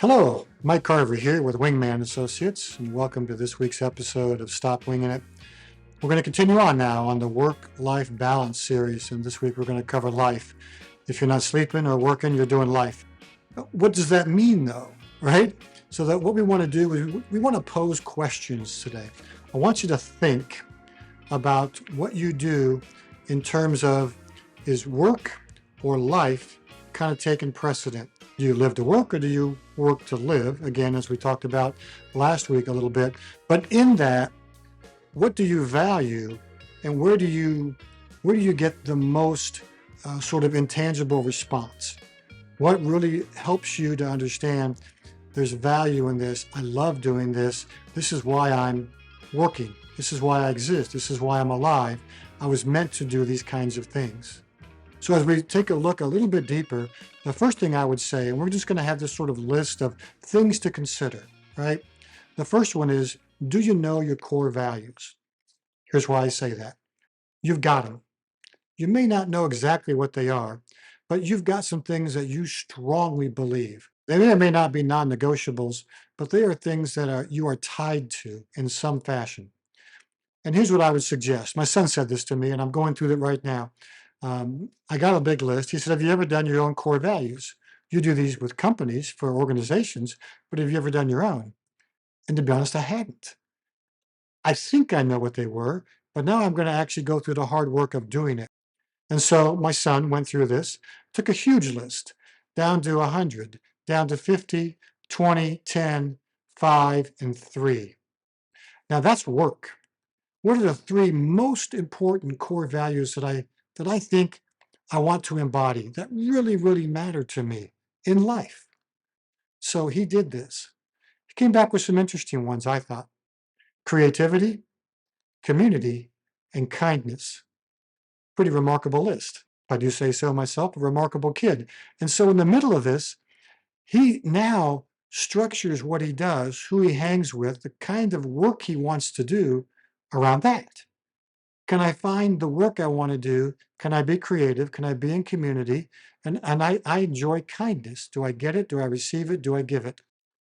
Hello, Mike Carver here with Wingman Associates, and welcome to this week's episode of Stop Winging It. We're going to continue on now on the work-life balance series, and this week we're going to cover life. If you're not sleeping or working, you're doing life. What does that mean, though, right? So that what we want to do is we want to pose questions today. I want you to think about what you do in terms of, is work or life kind of taking precedent? Do you live to work or do you work to live? Again, as we talked about last week a little bit. But in that, what do you value, and where do you get the most sort of intangible response? What really helps you to understand there's value in this? I love doing this. This is why I'm working. This is why I exist. This is why I'm alive. I was meant to do these kinds of things. So as we take a look a little bit deeper, the first thing I would say, and we're just going to have this sort of list of things to consider, right? The first one is, do you know your core values? Here's why I say that. You've got them. You may not know exactly what they are, but you've got some things that you strongly believe. They may or may not be non-negotiables, but they are things that you are tied to in some fashion. And here's what I would suggest. My son said this to me, and I'm going through it right now. I got a big list. He said, have you ever done your own core values? You do these with companies for organizations, but have you ever done your own? And to be honest, I hadn't. I think I know what they were, but now I'm going to actually go through the hard work of doing it. And so my son went through this, took a huge list, down to 100, down to 50, 20, 10, 5, and 3. Now that's work. What are the 3 most important core values that I think I want to embody, that really, really matter to me in life? So he did this. He came back with some interesting ones, I thought. Creativity, community, and kindness. Pretty remarkable list. If I do say so myself, a remarkable kid. And so in the middle of this, he now structures what he does, who he hangs with, the kind of work he wants to do around that. Can I find the work I want to do? Can I be creative? Can I be in community? And I enjoy kindness. Do I get it? Do I receive it? Do I give it?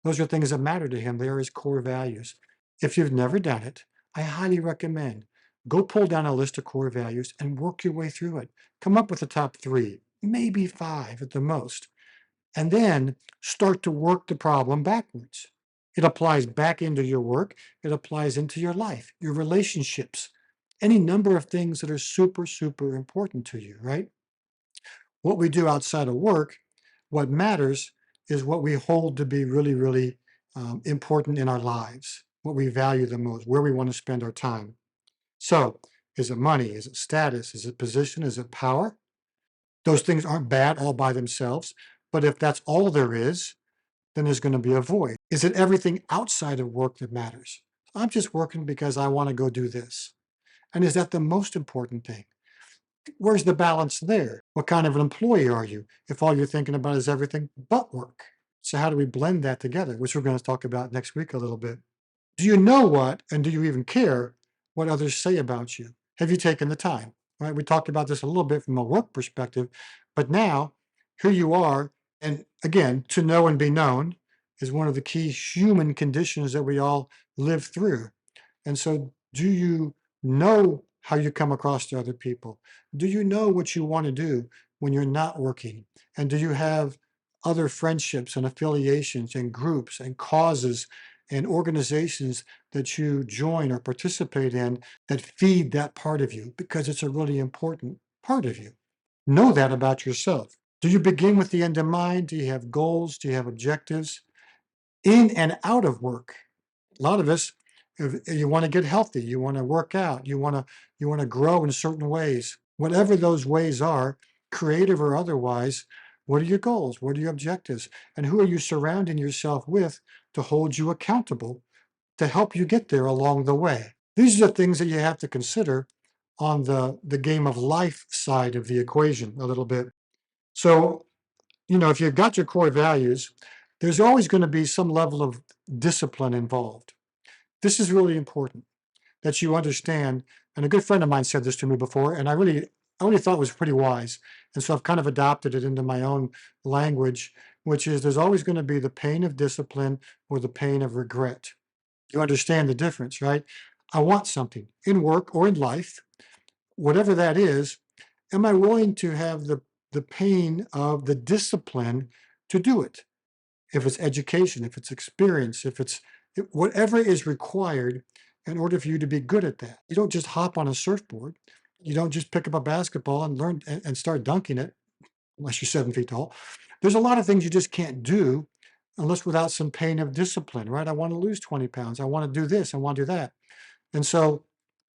Those are things that matter to him. They are his core values. If you've never done it, I highly recommend go pull down a list of core values and work your way through it. Come up with the top 3, maybe 5 at the most, and then start to work the problem backwards. It applies back into your work. It applies into your life, your relationships, any number of things that are super, super important to you, right? What we do outside of work, what matters is what we hold to be really, really important in our lives, what we value the most, where we want to spend our time. So, is it money? Is it status? Is it position? Is it power? Those things aren't bad all by themselves, but if that's all there is, then there's going to be a void. Is it everything outside of work that matters? I'm just working because I want to go do this. And is that the most important thing? Where's the balance there? What kind of an employee are you if all you're thinking about is everything but work? So how do we blend that together, which we're going to talk about next week a little bit. Do you know what, and do you even care what others say about you? Have you taken the time? Right? We talked about this a little bit from a work perspective, but now here you are. And again, to know and be known is one of the key human conditions that we all live through. And so do you know how you come across to other people? Do you know what you want to do when you're not working? And do you have other friendships and affiliations and groups and causes and organizations that you join or participate in that feed that part of you? Because it's a really important part of you. Know that about yourself. Do you begin with the end in mind? Do you have goals? Do you have objectives? In and out of work. A lot of us, if you want to get healthy, you want to work out, you want to grow in certain ways. Whatever those ways are, creative or otherwise, what are your goals? What are your objectives? And who are you surrounding yourself with to hold you accountable to help you get there along the way? These are the things that you have to consider on the game of life side of the equation a little bit. So, if you've got your core values, there's always going to be some level of discipline involved. This is really important that you understand. And a good friend of mine said this to me before, and I really thought it was pretty wise. And so I've kind of adopted it into my own language. which is there's always going to be the pain of discipline or the pain of regret. You understand the difference, right? I want something in work or in life, whatever that is. Am I willing to have the pain of the discipline to do it? If it's education, if it's experience, whatever is required in order for you to be good at that. You don't just hop on a surfboard. You don't just pick up a basketball and learn and start dunking it, unless you're 7 feet tall. There's a lot of things you just can't do unless without some pain of discipline, right? I want to lose 20 pounds. I want to do this. I want to do that. And so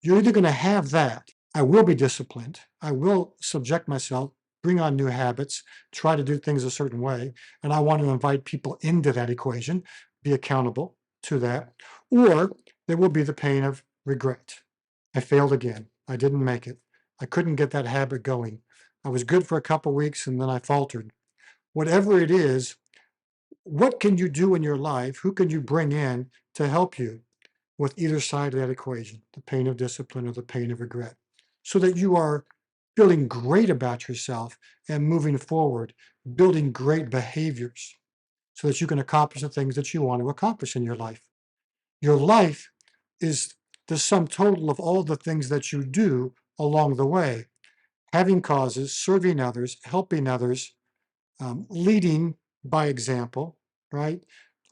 you're either going to have that. I will be disciplined. I will subject myself, bring on new habits, try to do things a certain way. And I want to invite people into that equation, be accountable to that. Or there will be the pain of regret. I failed again. I didn't make it. I couldn't get that habit going. I was good for a couple of weeks and then I faltered. Whatever it is, what can you do in your life? Who can you bring in to help you with either side of that equation, the pain of discipline or the pain of regret, so that you are feeling great about yourself and moving forward, building great behaviors so that you can accomplish the things that you want to accomplish in your life. Your life is the sum total of all the things that you do along the way, having causes, serving others, helping others, leading by example, right?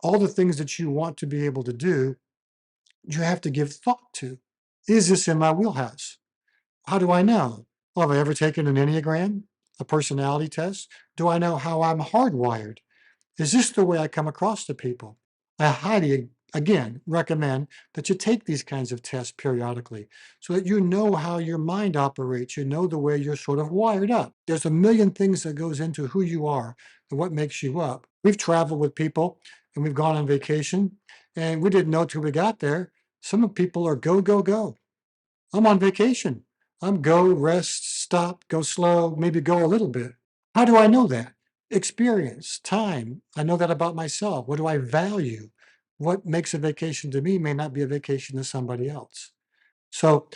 All the things that you want to be able to do, you have to give thought to. Is this in my wheelhouse? How do I know? Well, have I ever taken an Enneagram, a personality test? Do I know how I'm hardwired? Is this the way I come across to people? I highly, again, recommend that you take these kinds of tests periodically so that you know how your mind operates. You know the way you're sort of wired up. There's a million things that goes into who you are and what makes you up. We've traveled with people and we've gone on vacation and we didn't know till we got there. Some people are go, go, go. I'm on vacation. I'm go, rest, stop, go slow, maybe go a little bit. How do I know that? Experience, time. I know that about myself. What do I value? What makes a vacation to me may not be a vacation to somebody else. So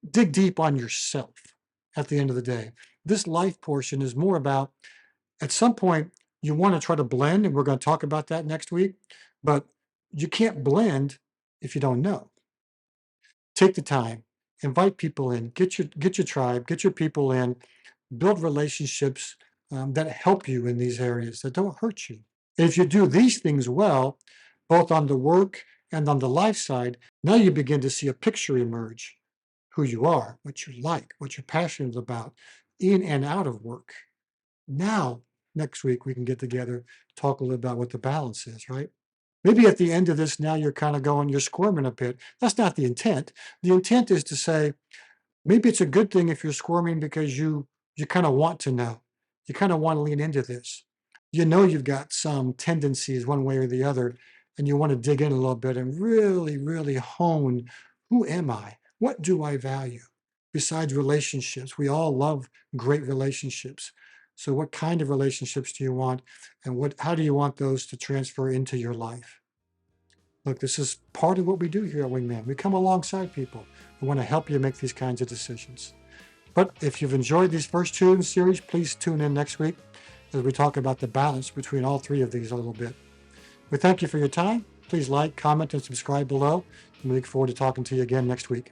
dig deep on yourself at the end of the day. This life portion is more about, at some point, you want to try to blend, and we're going to talk about that next week, but you can't blend if you don't know. Take the time, invite people in, get your tribe, get your people in, build relationships that help you in these areas that don't hurt you. If you do these things well, both on the work and on the life side, now you begin to see a picture emerge, who you are, what you like, what you're passionate about, in and out of work. Now, next week, we can get together, talk a little about what the balance is, right? Maybe at the end of this, now you're kind of going, you're squirming a bit. That's not the intent. The intent is to say, maybe it's a good thing if you're squirming because you kind of want to know. You kind of want to lean into this. You know you've got some tendencies one way or the other, and you want to dig in a little bit and really, really hone, who am I? What do I value? Besides relationships, we all love great relationships. So what kind of relationships do you want, and how do you want those to transfer into your life? Look, this is part of what we do here at Wingman. We come alongside people. We want to help you make these kinds of decisions. But if you've enjoyed these first two in the series, please tune in next week as we talk about the balance between all three of these a little bit. We thank you for your time. Please like, comment, and subscribe below. And we look forward to talking to you again next week.